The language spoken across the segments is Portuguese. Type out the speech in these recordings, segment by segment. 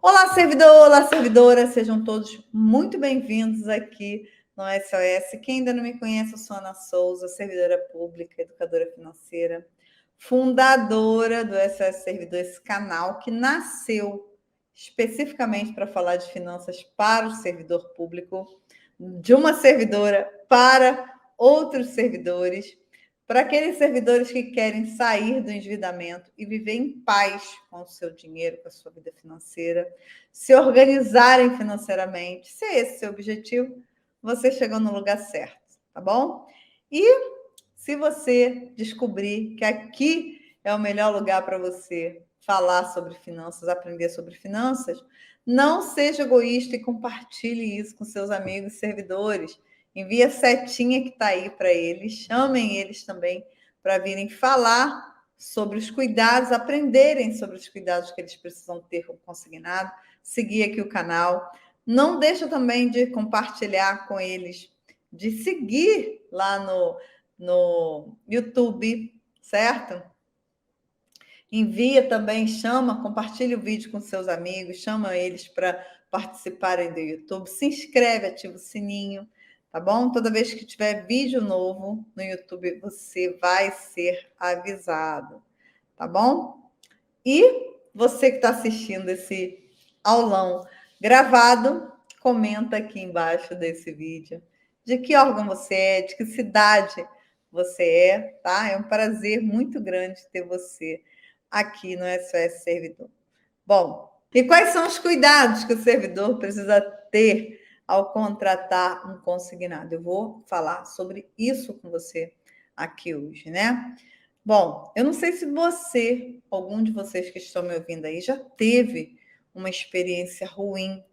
Olá, servidor, olá, servidora, sejam todos muito bem-vindos aqui no SOS. Quem ainda não me conhece, eu sou Ana Souza, servidora pública, educadora financeira, fundadora do SOS Servidor, esse canal que nasceu especificamente para falar de finanças para o servidor público, de uma servidora para outros servidores, para aqueles servidores que querem sair do endividamento e viver em paz com o seu dinheiro, com a sua vida financeira, se organizarem financeiramente. Se é esse o seu objetivo, você chegou no lugar certo, tá bom? E se você descobrir que aqui é o melhor lugar para você falar sobre finanças, aprender sobre finanças, não seja egoísta e compartilhe isso com seus amigos servidores. Envie a setinha que está aí para eles, chamem eles também para virem falar sobre os cuidados, aprenderem sobre os cuidados que eles precisam ter com o consignado, seguir aqui o canal. Não deixa também de compartilhar com eles, de seguir lá no YouTube, certo? Envia também, chama, compartilha o vídeo com seus amigos, chama eles para participarem do YouTube, se inscreve, ativa o sininho, tá bom? Toda vez que tiver vídeo novo no YouTube, você vai ser avisado, tá bom? E você que está assistindo esse aulão gravado, comenta aqui embaixo desse vídeo de que órgão você é, de que cidade você é, tá? É um prazer muito grande ter você aqui no SOS Servidor. Bom, e quais são os cuidados que o servidor precisa ter ao contratar um consignado? Eu vou falar sobre isso com você aqui hoje, né? Bom, eu não sei se você, algum de vocês que estão me ouvindo aí, já teve uma experiência ruim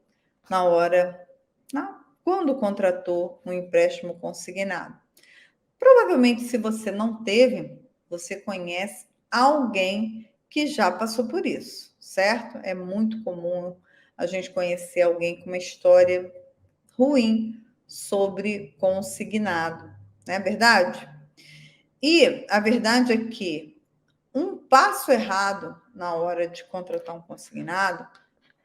na hora, quando contratou um empréstimo consignado. Provavelmente, se você não teve, você conhece alguém que já passou por isso, certo? É muito comum a gente conhecer alguém com uma história ruim sobre consignado, não é verdade? E a verdade é que um passo errado na hora de contratar um consignado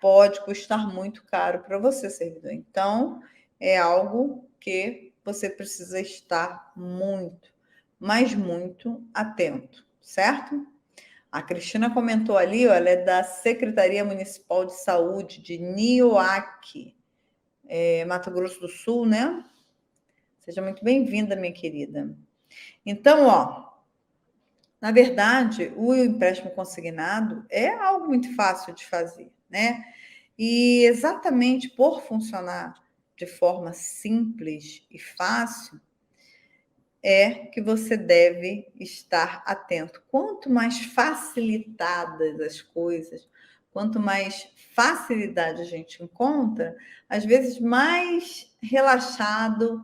pode custar muito caro para você, servidor. Então, é algo que você precisa estar muito, mas muito atento, certo? A Cristina comentou ali, ela é da Secretaria Municipal de Saúde de Nioaque, Mato Grosso do Sul, né? Seja muito bem-vinda, minha querida. Então, na verdade, o empréstimo consignado é algo muito fácil de fazer, né? E exatamente por funcionar de forma simples e fácil, é que você deve estar atento. Quanto mais facilitadas as coisas, quanto mais facilidade a gente encontra, às vezes mais relaxada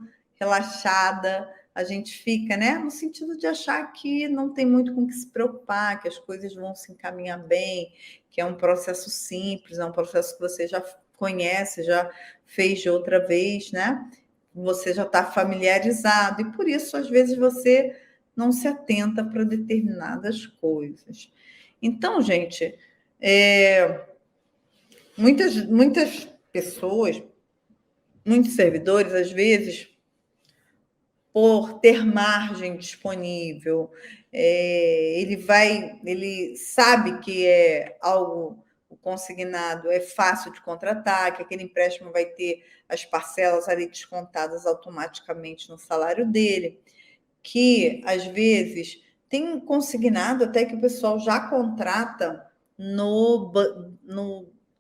a gente fica, né? No sentido de achar que não tem muito com o que se preocupar, que as coisas vão se encaminhar bem, que é um processo simples, é um processo que você já conhece, já fez de outra vez, né? Você já está familiarizado, e por isso, às vezes, você não se atenta para determinadas coisas. Então, gente, muitas pessoas, muitos servidores, às vezes, por ter margem disponível, ele sabe que é algo, o consignado é fácil de contratar, que aquele empréstimo vai ter as parcelas ali descontadas automaticamente no salário dele, que às vezes tem consignado até que o pessoal já contrata no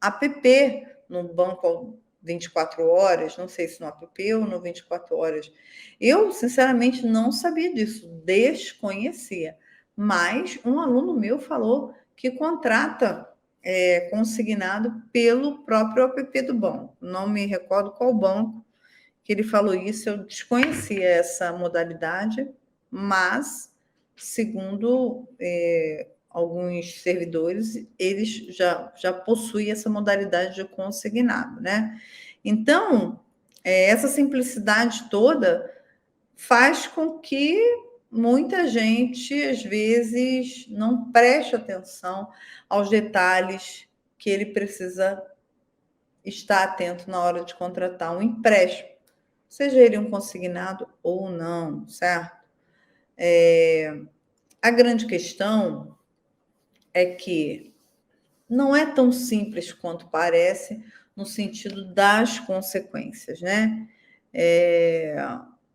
app, no banco 24 horas, não sei se no app ou no 24 horas. Eu, sinceramente, não sabia disso, desconhecia. Mas um aluno meu falou que contrata consignado pelo próprio app do banco. Não me recordo qual banco que ele falou isso, eu desconhecia essa modalidade, mas, segundo alguns servidores, eles já possuem essa modalidade de consignado, né? Então, essa simplicidade toda faz com que muita gente, às vezes, não preste atenção aos detalhes que ele precisa estar atento na hora de contratar um empréstimo, seja ele um consignado ou não, certo? A grande questão é que não é tão simples quanto parece no sentido das consequências, né?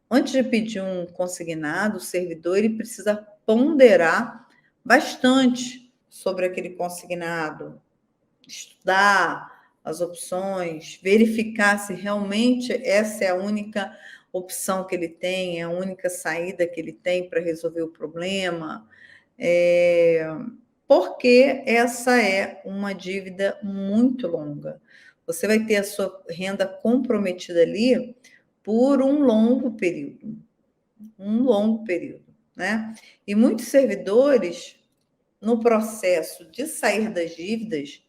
Antes de pedir um consignado, o servidor ele precisa ponderar bastante sobre aquele consignado, estudar as opções, verificar se realmente essa é a única opção que ele tem, é a única saída que ele tem para resolver o problema, porque essa é uma dívida muito longa. Você vai ter a sua renda comprometida ali por um longo período, né? E muitos servidores, no processo de sair das dívidas,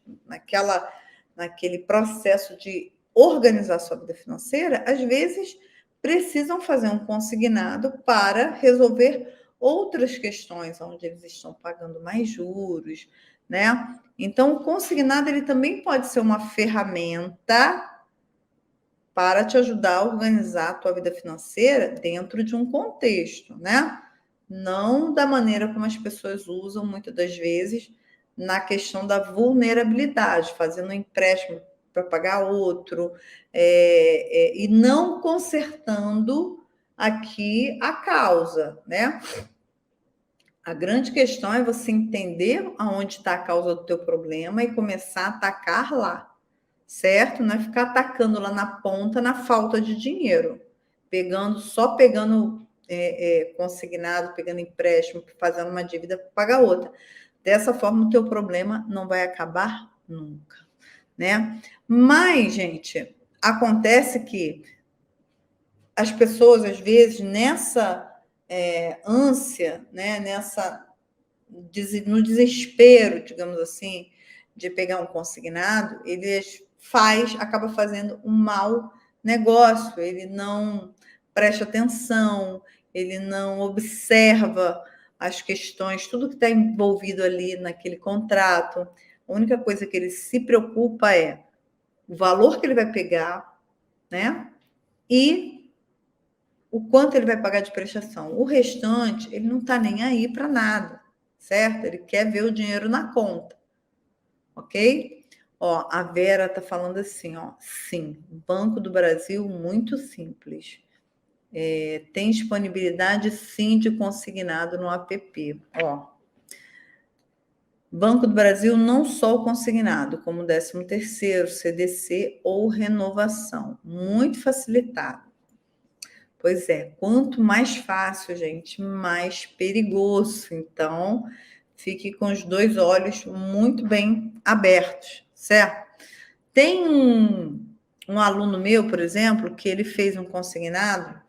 naquele processo de organizar sua vida financeira, às vezes precisam fazer um consignado para resolver outras questões, onde eles estão pagando mais juros, né? Então, o consignado ele também pode ser uma ferramenta para te ajudar a organizar a tua vida financeira dentro de um contexto, né? Não da maneira como as pessoas usam muitas das vezes na questão da vulnerabilidade, fazendo um empréstimo para pagar outro, e não consertando aqui a causa, né? A grande questão é você entender aonde está a causa do teu problema e começar a atacar lá, certo? Não é ficar atacando lá na ponta na falta de dinheiro, só pegando consignado, pegando empréstimo, fazendo uma dívida para pagar outra. Dessa forma, o teu problema não vai acabar nunca, né? Mas, gente, acontece que as pessoas, às vezes, nessa ânsia, né, no desespero, digamos assim, de pegar um consignado, acaba fazendo um mau negócio, ele não presta atenção, ele não observa as questões, tudo que está envolvido ali naquele contrato. A única coisa que ele se preocupa é o valor que ele vai pegar, né? E o quanto ele vai pagar de prestação. O restante, ele não está nem aí para nada, certo? Ele quer ver o dinheiro na conta, ok? Ó, a Vera está falando assim, ó, sim, Banco do Brasil, muito simples. Tem disponibilidade, sim, de consignado no app. Ó, Banco do Brasil, não só o consignado, como 13º, CDC ou renovação. Muito facilitado. Pois é, quanto mais fácil, gente, mais perigoso. Então, fique com os dois olhos muito bem abertos, certo? Tem um aluno meu, por exemplo, que ele fez um consignado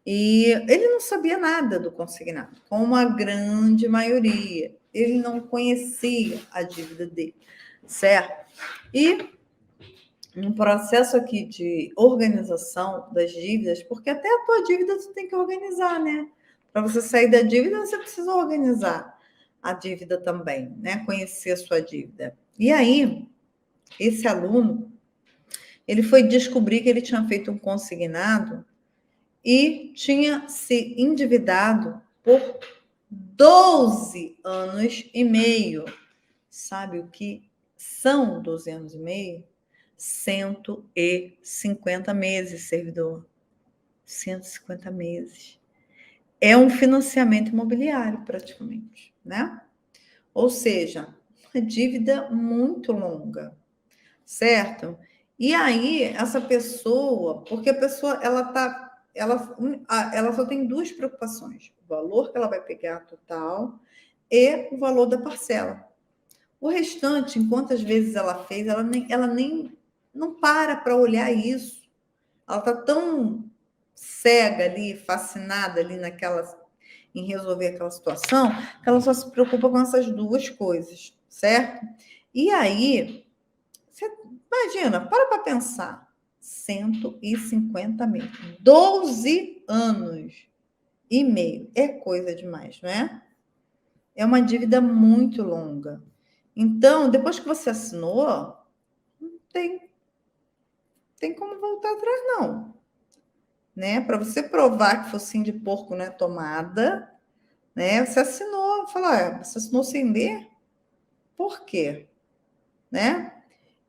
e ele não sabia nada do consignado, como a grande maioria. Ele não conhecia a dívida dele, certo? E um processo aqui de organização das dívidas, porque até a tua dívida você tem que organizar, né? Para você sair da dívida, você precisa organizar a dívida também, né? Conhecer a sua dívida. E aí, esse aluno, ele foi descobrir que ele tinha feito um consignado e tinha se endividado por 12 anos e meio. Sabe o que são 12 anos e meio? 150 meses, servidor. 150 meses. É um financiamento imobiliário, praticamente, né? Ou seja, uma dívida muito longa, certo? E aí, essa pessoa, porque a pessoa, ela só tem duas preocupações: o valor que ela vai pegar total e o valor da parcela. O restante, enquanto às vezes ela fez, ela nem não para olhar isso. Ela está tão cega ali, fascinada ali em resolver aquela situação, que ela só se preocupa com essas duas coisas, certo? E aí, você imagina, para pensar, 150 mil, 12 anos e meio, é coisa demais, não é? É uma dívida muito longa. Então, depois que você assinou, não tem tem como voltar atrás, não. Né? Para você provar que focinho de porco não é tomada, né? Você assinou, falou, você assinou sem ler? Por quê? Né?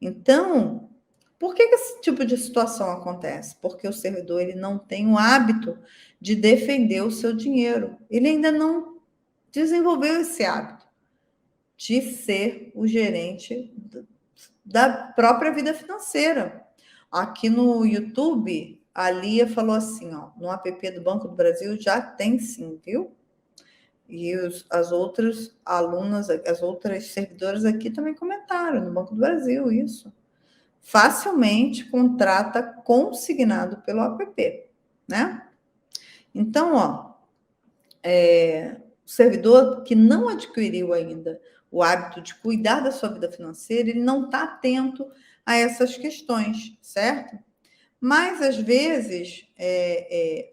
Então, por que esse tipo de situação acontece? Porque o servidor ele não tem o hábito de defender o seu dinheiro. Ele ainda não desenvolveu esse hábito de ser o gerente da própria vida financeira. Aqui no YouTube, a Lia falou assim, ó, no app do Banco do Brasil já tem sim, viu? E as outras alunas, as outras servidoras aqui também comentaram, no Banco do Brasil, isso. Facilmente contrata consignado pelo app, né? Então, ó, o servidor que não adquiriu ainda o hábito de cuidar da sua vida financeira, ele não está atento a essas questões, certo? Mas, às vezes,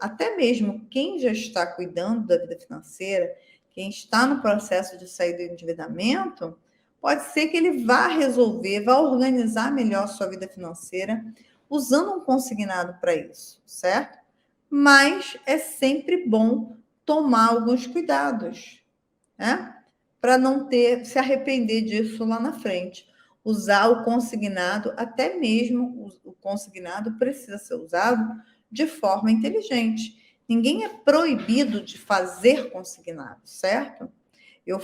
até mesmo quem já está cuidando da vida financeira, quem está no processo de sair do endividamento, pode ser que ele vá resolver, vá organizar melhor a sua vida financeira, usando um consignado para isso, certo? Mas é sempre bom tomar alguns cuidados, né? Para não se arrepender disso lá na frente. Usar o consignado, até mesmo o consignado precisa ser usado de forma inteligente. Ninguém é proibido de fazer consignado, certo? Eu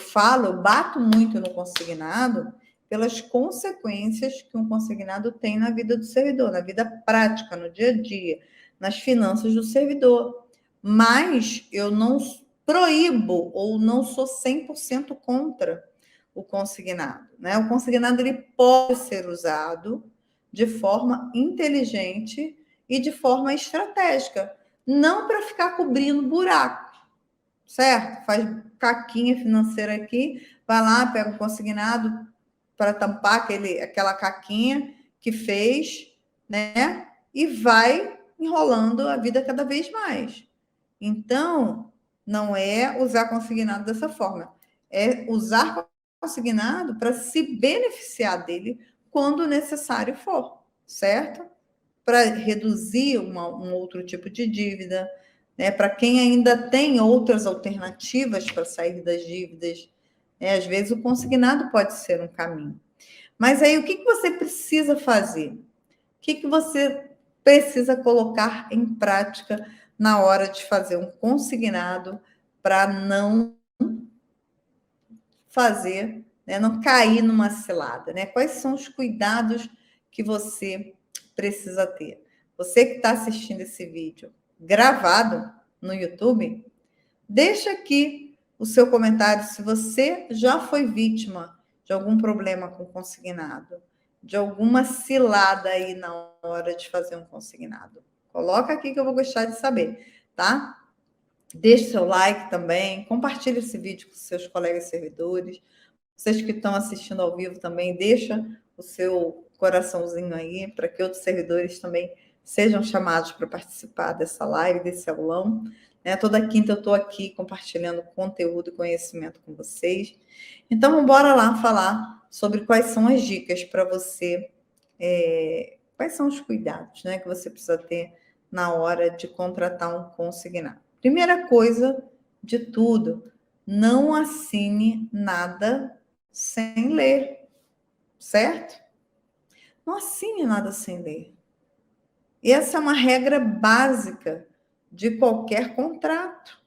bato muito no consignado pelas consequências que um consignado tem na vida do servidor, na vida prática, no dia a dia, nas finanças do servidor. Mas eu não proíbo ou não sou 100% contra o consignado, né? O consignado ele pode ser usado de forma inteligente e de forma estratégica, não para ficar cobrindo buraco, certo? Faz caquinha financeira aqui, vai lá, pega o consignado para tampar aquela caquinha que fez, né? E vai enrolando a vida cada vez mais. Então, não é usar consignado dessa forma, é usar consignado para se beneficiar dele quando necessário for, certo? Para reduzir um outro tipo de dívida, né? Para quem ainda tem outras alternativas para sair das dívidas, né? Às vezes o consignado pode ser um caminho. Mas aí o que você precisa fazer? O que você precisa colocar em prática na hora de fazer um consignado para não fazer, né, não cair numa cilada, né? Quais são os cuidados que você precisa ter? Você que está assistindo esse vídeo gravado no YouTube, deixa aqui o seu comentário se você já foi vítima de algum problema com consignado, de alguma cilada aí na hora de fazer um consignado. Coloca aqui que eu vou gostar de saber, tá? Deixe seu like também, compartilhe esse vídeo com seus colegas servidores. Vocês que estão assistindo ao vivo também, deixa o seu coraçãozinho aí para que outros servidores também sejam chamados para participar dessa live, desse aulão. Né? Toda quinta eu estou aqui compartilhando conteúdo e conhecimento com vocês. Então, vamos embora lá falar sobre quais são as dicas para você, quais são os cuidados, né, que você precisa ter na hora de contratar um consignado. Primeira coisa de tudo, não assine nada sem ler, certo? Não assine nada sem ler. Essa é uma regra básica de qualquer contrato.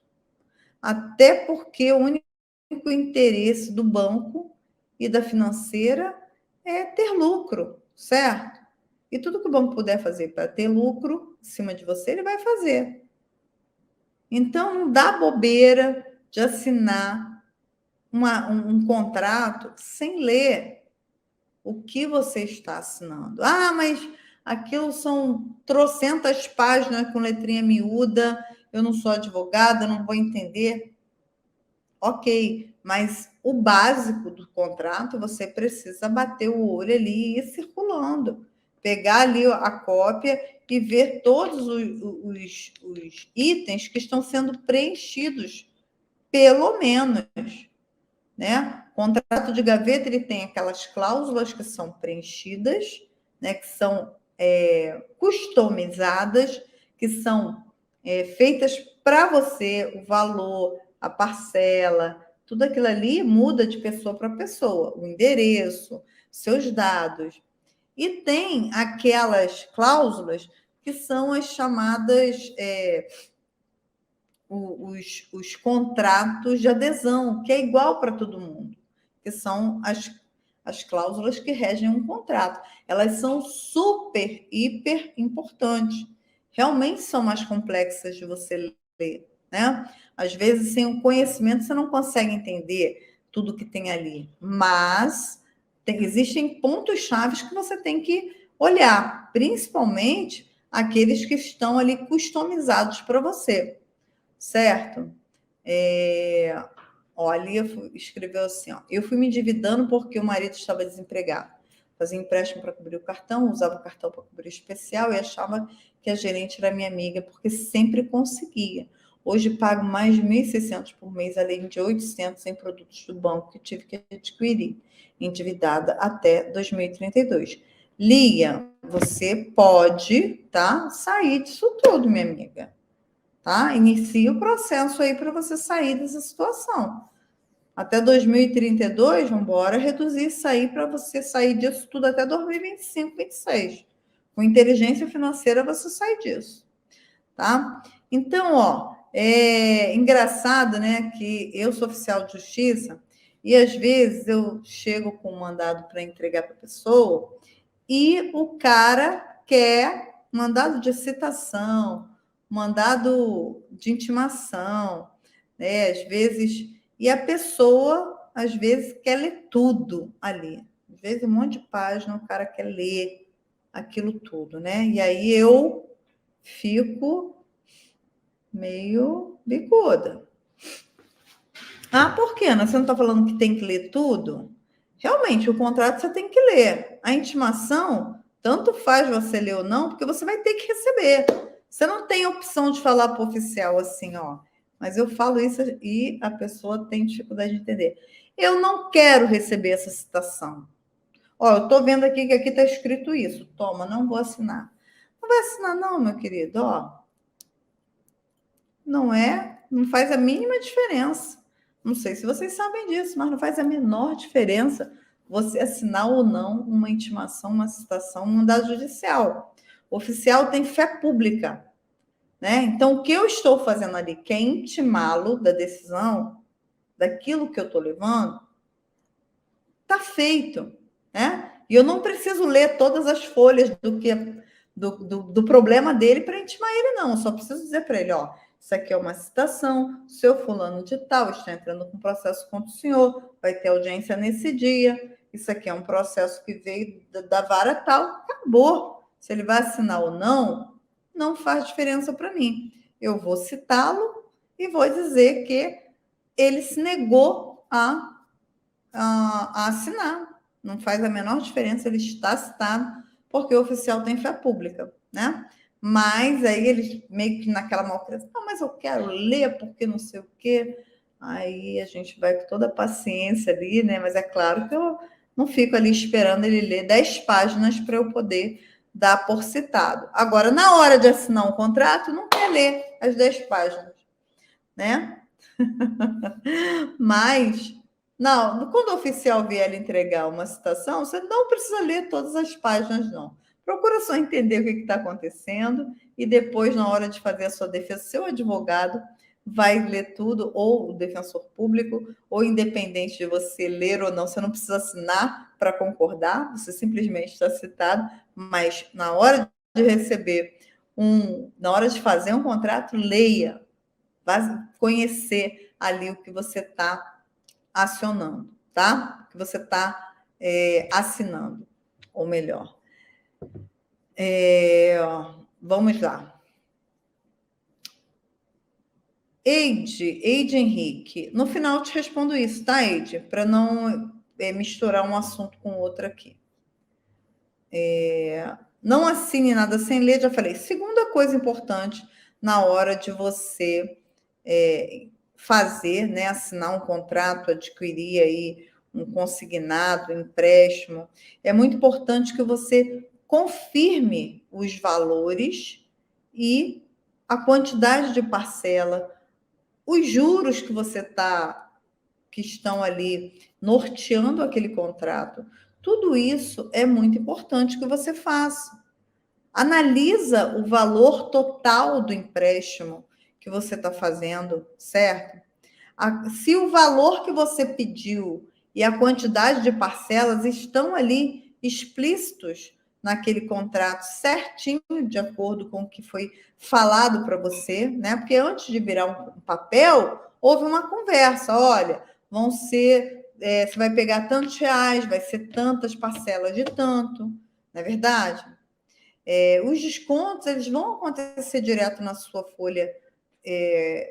Até porque o único interesse do banco e da financeira é ter lucro, certo? E tudo que o banco puder fazer para ter lucro em cima de você, ele vai fazer. Então, não dá bobeira de assinar um contrato sem ler o que você está assinando. Ah, mas aquilo são trocentas páginas com letrinha miúda, eu não sou advogada, não vou entender. Ok, mas o básico do contrato você precisa bater o olho ali e ir circulando. Pegar ali a cópia e ver todos os itens que estão sendo preenchidos, pelo menos, né? O contrato de gaveta ele tem aquelas cláusulas que são preenchidas, né? Que são customizadas, que são feitas para você, o valor, a parcela, tudo aquilo ali muda de pessoa para pessoa, o endereço, seus dados. E tem aquelas cláusulas que são as chamadas os contratos de adesão, que é igual para todo mundo, que são as cláusulas que regem um contrato. Elas são super, hiper importantes. Realmente são mais complexas de você ler, né? Às vezes, sem o conhecimento, você não consegue entender tudo que tem ali. Mas existem pontos chaves que você tem que olhar, principalmente aqueles que estão ali customizados para você, certo? Olha, escreveu assim, ó, eu fui me endividando porque o marido estava desempregado. Fazia empréstimo para cobrir o cartão, usava o cartão para cobrir o especial e achava que a gerente era minha amiga, porque sempre conseguia. Hoje pago mais de 1.600 por mês, além de 800 em produtos do banco que tive que adquirir, endividada até 2032. Lia, você pode, tá, sair disso tudo, minha amiga. Tá? Inicia o processo aí para você sair dessa situação. Até 2032, vamos embora reduzir isso aí para você sair disso tudo até 2025, 26. Com inteligência financeira você sai disso, tá? Então, ó, é engraçado, né, que eu sou oficial de justiça e às vezes eu chego com um mandado para entregar para a pessoa e o cara quer mandado de citação, mandado de intimação, né? Às vezes, e a pessoa, às vezes, quer ler tudo ali. Às vezes, um monte de página, o cara quer ler aquilo tudo, né? E aí eu fico meio bicuda. Ah, por quê, Ana? Você não está falando que tem que ler tudo? Realmente, o contrato você tem que ler. A intimação, tanto faz você ler ou não, porque você vai ter que receber. Você não tem opção de falar para o oficial assim, ó. Mas eu falo isso e a pessoa tem dificuldade de entender. Eu não quero receber essa citação. Ó, eu estou vendo aqui que aqui está escrito isso. Toma, não vou assinar. Não vai assinar, não, meu querido. Ó, não faz a mínima diferença. Não sei se vocês sabem disso, mas não faz a menor diferença você assinar ou não uma intimação, uma citação, um mandado judicial. O oficial tem fé pública, né? Então, o que eu estou fazendo ali, que é intimá-lo da decisão, daquilo que eu estou levando, está feito, né? E eu não preciso ler todas as folhas do problema dele para intimar ele, não. Eu só preciso dizer para ele, ó, isso aqui é uma citação, o seu fulano de tal está entrando com processo contra o senhor, vai ter audiência nesse dia, isso aqui é um processo que veio da vara tal, acabou. Se ele vai assinar ou não, não faz diferença para mim. Eu vou citá-lo e vou dizer que ele se negou a assinar. Não faz a menor diferença, ele está citado, porque o oficial tem fé pública, né? Mas aí eles meio que naquela malcriação, ah, mas eu quero ler porque não sei o quê. Aí a gente vai com toda a paciência ali, né? Mas é claro que eu não fico ali esperando ele ler 10 páginas para eu poder dar por citado. Agora, na hora de assinar um contrato, não quer ler as 10 páginas, né? Mas, não, quando o oficial vier entregar uma citação, você não precisa ler todas as páginas, não. Procura só entender o que está acontecendo e depois, na hora de fazer a sua defesa, seu advogado vai ler tudo, ou o defensor público, ou independente de você ler ou não, você não precisa assinar para concordar, você simplesmente está citado, mas na hora de receber na hora de fazer um contrato, leia, vai conhecer ali o que você está acionando, tá? O que você está assinando, ou melhor. Vamos lá. Eide Henrique. No final eu te respondo isso, tá, Eide? Para não misturar um assunto com outro aqui. Não assine nada sem ler, já falei. Segunda coisa importante na hora de você fazer, né, assinar um contrato, adquirir aí um consignado, um empréstimo, é muito importante que você confirme os valores e a quantidade de parcela, os juros que estão ali norteando aquele contrato. Tudo isso é muito importante que você faça. Analisa o valor total do empréstimo que você está fazendo, certo? Se o valor que você pediu e a quantidade de parcelas estão ali explícitos naquele contrato certinho, de acordo com o que foi falado para você, né? Porque antes de virar um papel, houve uma conversa. Olha, você vai pegar tantos reais, vai ser tantas parcelas de tanto, não é verdade? Os descontos eles vão acontecer direto na sua folha,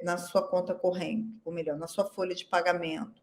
na sua conta corrente, ou melhor, na sua folha de pagamento.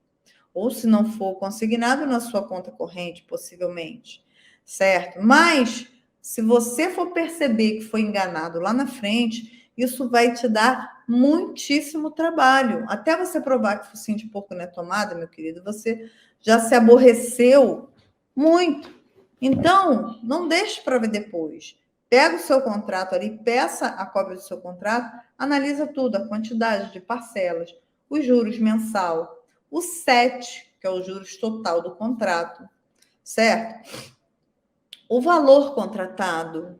Ou se não for consignado na sua conta corrente, possivelmente, certo? Mas, se você for perceber que foi enganado lá na frente, isso vai te dar muitíssimo trabalho. Até você provar que o focinho de porco não é tomada, meu querido, você já se aborreceu muito. Então, não deixe para ver depois. Pega o seu contrato ali, peça a cópia do seu contrato, analisa tudo, a quantidade de parcelas, os juros mensal, o SET, que é o juros total do contrato, certo? O valor contratado,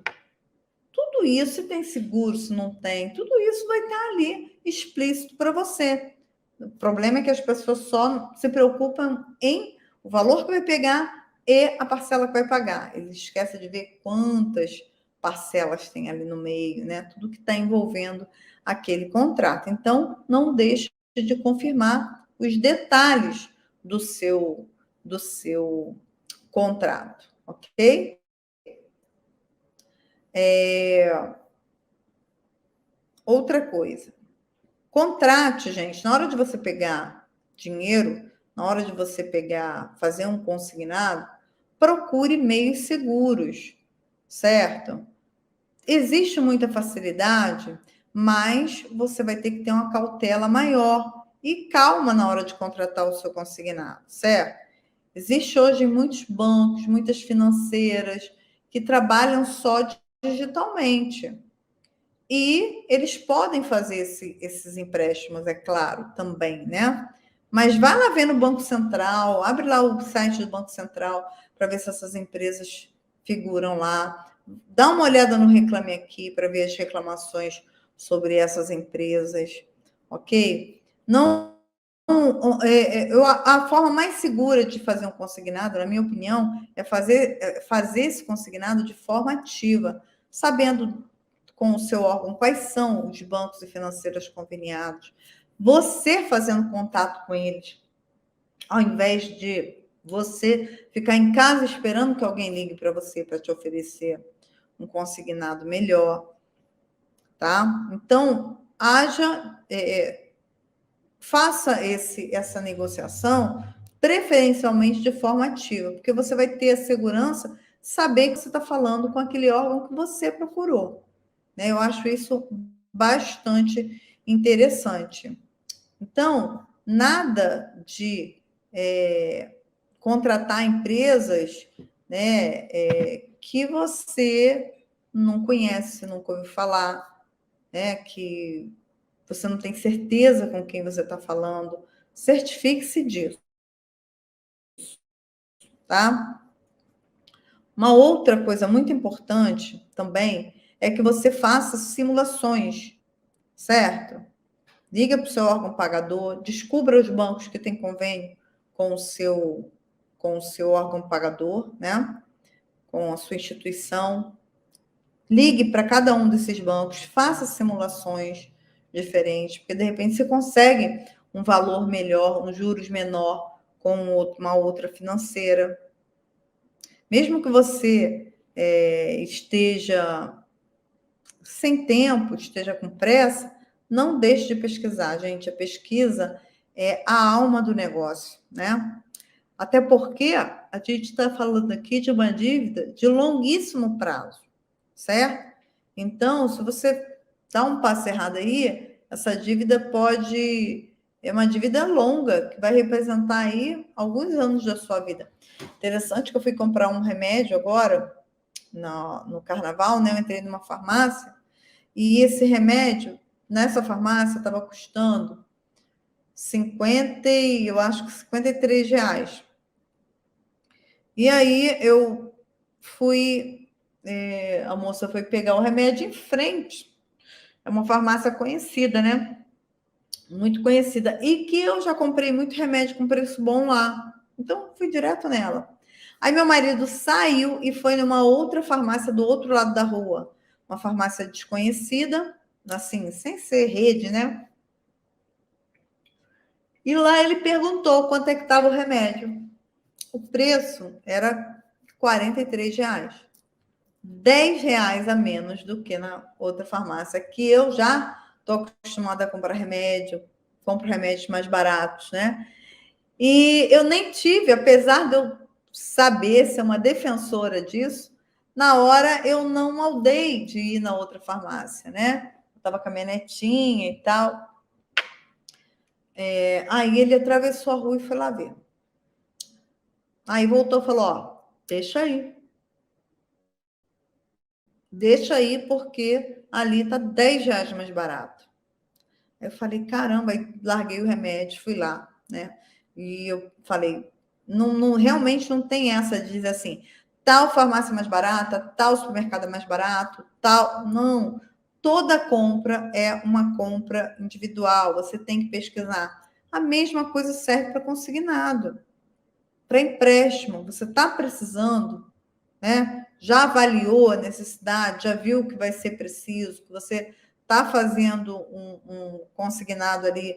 tudo isso, se tem seguro, se não tem, tudo isso vai estar ali explícito para você. O problema é que as pessoas só se preocupam em o valor que vai pegar e a parcela que vai pagar. Eles esquecem de ver quantas parcelas tem ali no meio, né? Tudo que está envolvendo aquele contrato. Então, não deixe de confirmar os detalhes do seu contrato, ok? Outra coisa, contrate, gente, na hora de você pegar dinheiro, na hora de você fazer um consignado, procure meios seguros, certo? Existe muita facilidade, mas você vai ter que ter uma cautela maior e calma na hora de contratar o seu consignado, certo? Existe hoje muitos bancos, muitas financeiras que trabalham só digitalmente. E eles podem fazer esses empréstimos, é claro, também, né? Mas vai lá ver no Banco Central, abre lá o site do Banco Central para ver se essas empresas figuram lá. Dá uma olhada no Reclame Aqui para ver as reclamações sobre essas empresas, ok? Não, a forma mais segura de fazer um consignado, na minha opinião, é fazer esse consignado de forma ativa, sabendo com o seu órgão quais são os bancos e financeiras conveniados, você fazendo contato com eles, ao invés de você ficar em casa esperando que alguém ligue para você para te oferecer um consignado melhor, tá? Então, faça essa negociação preferencialmente de forma ativa, porque você vai ter a segurança de saber que você está falando com aquele órgão que você procurou. Né? Eu acho isso bastante interessante. Então, nada de contratar empresas, né, que você não conhece, nunca ouviu falar, né, que você não tem certeza com quem você está falando. Certifique-se disso, tá? Uma outra coisa muito importante também é que você faça simulações, certo? Liga para o seu órgão pagador, descubra os bancos que têm convênio com o seu órgão pagador, né? Com a sua instituição. Ligue para cada um desses bancos, faça simulações diferentes, porque de repente você consegue um valor melhor, um juros menor com uma outra financeira. Mesmo que você esteja sem tempo, esteja com pressa, não deixe de pesquisar, gente. A pesquisa é a alma do negócio, né? Até porque a gente está falando aqui de uma dívida de longuíssimo prazo, certo? Então, se você dá um passo errado aí, essa dívida é uma dívida longa, que vai representar aí alguns anos da sua vida. Interessante que eu fui comprar um remédio agora, no carnaval, né? Eu entrei numa farmácia e esse remédio, nessa farmácia, estava custando 50, eu acho que R$ 53. E aí eu fui, a moça foi pegar o remédio em frente. É uma farmácia conhecida, né? Muito conhecida. E que eu já comprei muito remédio com preço bom lá. Então, fui direto nela. Aí meu marido saiu e foi numa outra farmácia do outro lado da rua. Uma farmácia desconhecida, assim, sem ser rede, né? E lá ele perguntou quanto é que estava o remédio. O preço era R$ 43. R$ 10 a menos do que na outra farmácia, que eu já estou acostumada a comprar remédio, compro remédios mais baratos, né? E eu nem tive, apesar de eu saber ser uma defensora disso, na hora eu não maldei de ir na outra farmácia, né? Eu estava com a minha netinha e tal. Aí ele atravessou a rua e foi lá ver. Aí voltou e falou: ó, deixa aí, porque ali tá R$ 10 mais barato. Eu falei, caramba, aí larguei o remédio, fui lá, né? E eu falei, realmente não tem essa de dizer assim, tal farmácia mais barata, tal supermercado é mais barato, tal. Não. Toda compra é uma compra individual, você tem que pesquisar. A mesma coisa serve para consignado, para empréstimo. Você está precisando, né? Já avaliou a necessidade, já viu que vai ser preciso, que você está fazendo um consignado ali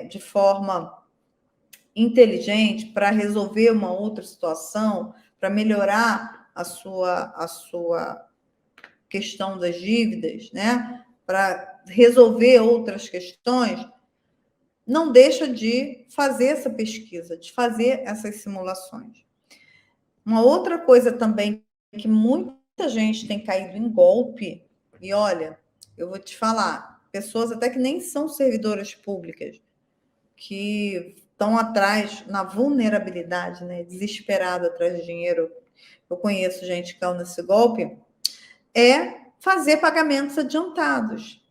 de forma inteligente para resolver uma outra situação, para melhorar a sua questão das dívidas, né? Para resolver outras questões, não deixa de fazer essa pesquisa, de fazer essas simulações. Uma outra coisa também que muita gente tem caído em golpe, e olha, eu vou te falar, pessoas até que nem são servidoras públicas, que estão atrás, na vulnerabilidade, né, desesperado atrás de dinheiro. Eu conheço gente que caiu nesse golpe, é fazer pagamentos adiantados.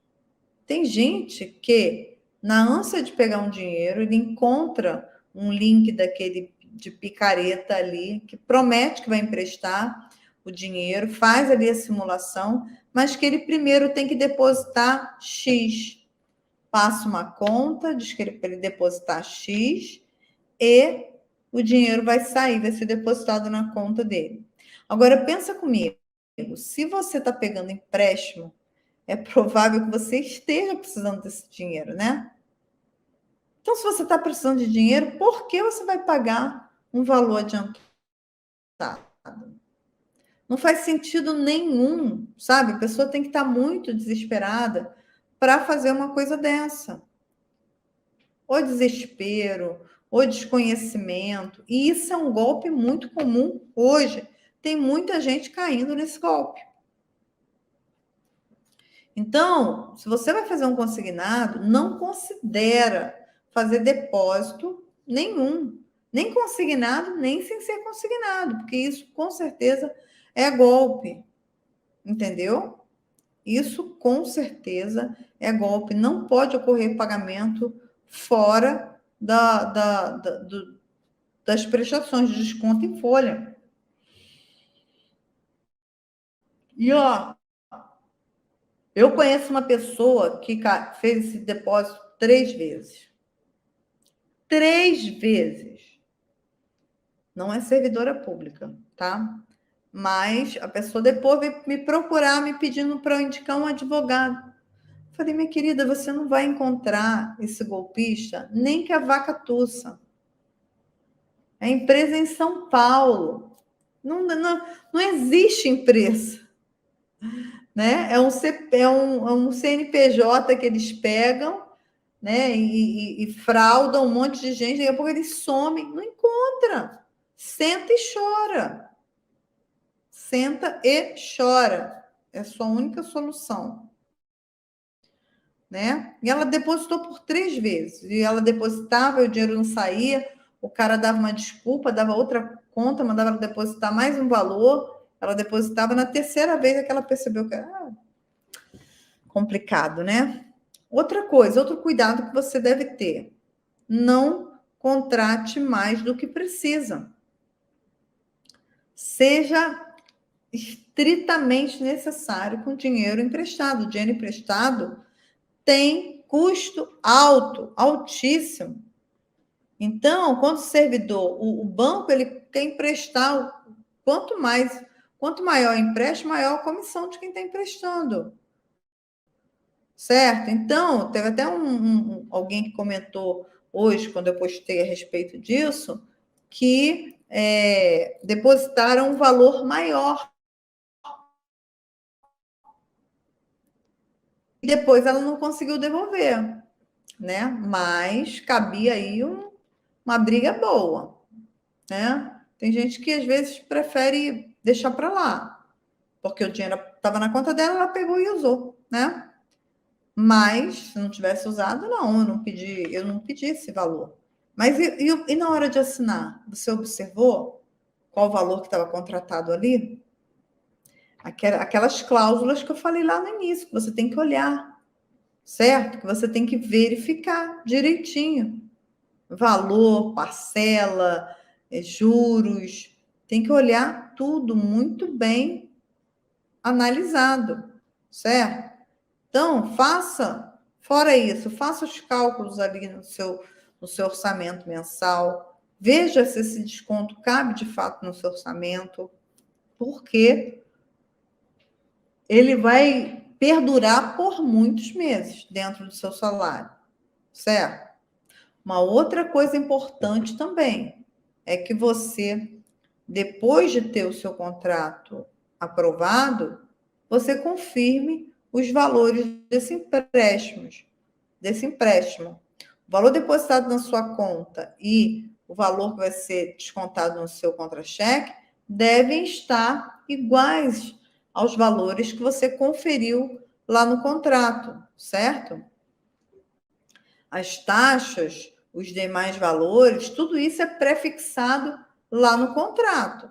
Tem gente que, na ânsia de pegar um dinheiro, ele encontra um link daquele de picareta ali, que promete que vai emprestar o dinheiro, faz ali a simulação, mas que ele primeiro tem que depositar X. Passa uma conta, diz que ele para ele depositar X e o dinheiro vai sair, vai ser depositado na conta dele. Agora, pensa comigo, se você está pegando empréstimo, é provável que você esteja precisando desse dinheiro, né? Então, se você está precisando de dinheiro, por que você vai pagar um valor adiantado? Não faz sentido nenhum, sabe? A pessoa tem que estar muito desesperada para fazer uma coisa dessa. Ou desespero, ou desconhecimento. E isso é um golpe muito comum hoje. Tem muita gente caindo nesse golpe. Então, se você vai fazer um consignado, não considera fazer depósito nenhum, nem consignado, nem sem ser consignado, porque isso com certeza é golpe, entendeu? Isso com certeza é golpe. Não pode ocorrer pagamento fora das prestações de desconto em folha. E ó, eu conheço uma pessoa que fez esse depósito 3 vezes. 3 vezes. Não é servidora pública, tá? Mas a pessoa depois veio me procurar, me pedindo para eu indicar um advogado. Falei, minha querida, você não vai encontrar esse golpista nem que a vaca tussa. É empresa em São Paulo. Não existe empresa. Né? É um CNPJ que eles pegam, né? E fraudam um monte de gente, daqui a pouco eles somem, não encontra. Senta e chora. Senta e chora. É a sua única solução. Né? E ela depositou por 3 vezes. E ela depositava, e o dinheiro não saía, o cara dava uma desculpa, dava outra conta, mandava ela depositar mais um valor, ela depositava na terceira vez que ela percebeu que era complicado, né? Outra coisa, outro cuidado que você deve ter: não contrate mais do que precisa. Seja estritamente necessário com dinheiro emprestado. O dinheiro emprestado tem custo alto, altíssimo. Então, quando o servidor, o banco, ele quer emprestar, quanto maior o empréstimo, maior a comissão de quem está emprestando. Certo? Então, teve até alguém que comentou hoje, quando eu postei a respeito disso, que depositaram um valor maior. E depois ela não conseguiu devolver, né? Mas cabia aí uma briga boa, né? Tem gente que às vezes prefere deixar para lá, porque o dinheiro estava na conta dela, ela pegou e usou, né? Mas se não tivesse usado, não, eu não pedi esse valor. Mas e na hora de assinar, você observou qual o valor que estava contratado ali? Aquelas cláusulas que eu falei lá no início, que você tem que olhar, certo? Que você tem que verificar direitinho. Valor, parcela, juros, tem que olhar tudo muito bem analisado, certo? Então, fora isso, faça os cálculos ali no seu orçamento mensal, veja se esse desconto cabe de fato no seu orçamento, porque ele vai perdurar por muitos meses dentro do seu salário, certo? Uma outra coisa importante também é que você, depois de ter o seu contrato aprovado, você confirme os valores desse empréstimo. O valor depositado na sua conta e o valor que vai ser descontado no seu contra-cheque devem estar iguais aos valores que você conferiu lá no contrato, certo? As taxas, os demais valores, tudo isso é prefixado lá no contrato.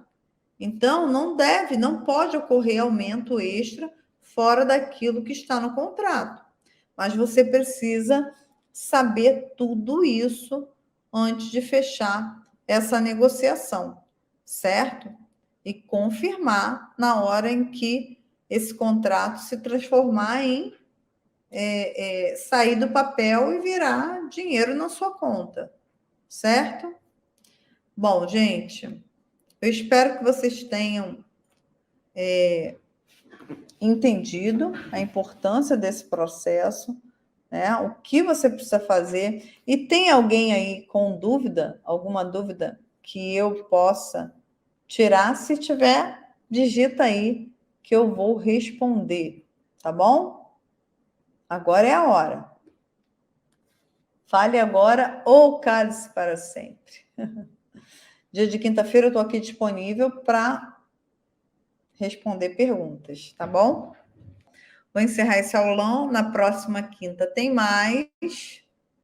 Então, não pode ocorrer aumento extra fora daquilo que está no contrato. Mas você precisa saber tudo isso antes de fechar essa negociação, certo? E confirmar na hora em que esse contrato se transformar em sair do papel e virar dinheiro na sua conta, certo? Bom, gente, eu espero que vocês tenham entendido a importância desse processo, né? O que você precisa fazer. E tem alguém aí com dúvida, alguma dúvida que eu possa tirar? Se tiver, digita aí que eu vou responder, tá bom? Agora é a hora. Fale agora ou cale-se para sempre. Dia de quinta-feira eu estou aqui disponível para responder perguntas, tá bom? Vou encerrar esse aulão. Na próxima quinta tem mais.